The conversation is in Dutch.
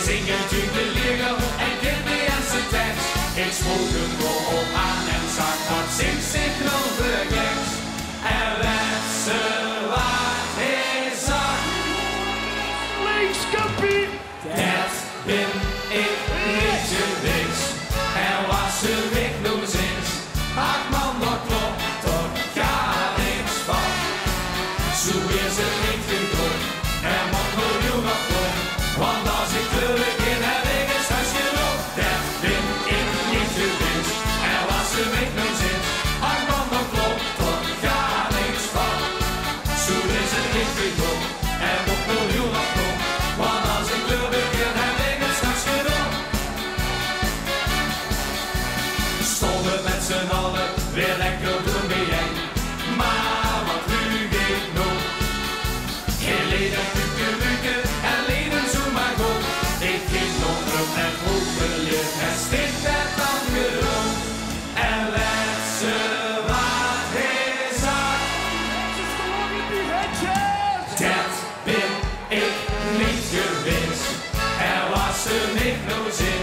zingen, jubileren en kinderen en zijn tekst. Ik spoel hem op aan en zag dat zingt zich nog vergeks. En werd ze wat hij zag. Links, kapie! Dat ben ik niet geweest. En was ze wegloos is. Ach man, dat klopt toch gar niks van. Zo is het niet gekomen. En mag miljoen nog komen. Want als ik terug in heb ik het straks genoeg. Dat ben ik niet geweest. En was ze wegloos is. Ach man, dat klopt toch gar niks van. Zo is het niet gekomen. En mag miljoen nog komen. Want als ik terug in heb ik het straks genoeg. Stonden met z'n allen weer lekker door bijeen. Maar wat nu ik nog. Geen leden kukken en leden zo maar goed. Ik ging nog terug en hopelijk het sticht werd dan genoeg. En werd ze wat hij zag. Dat ben ik niet geweest. Er was ze niet nog zin.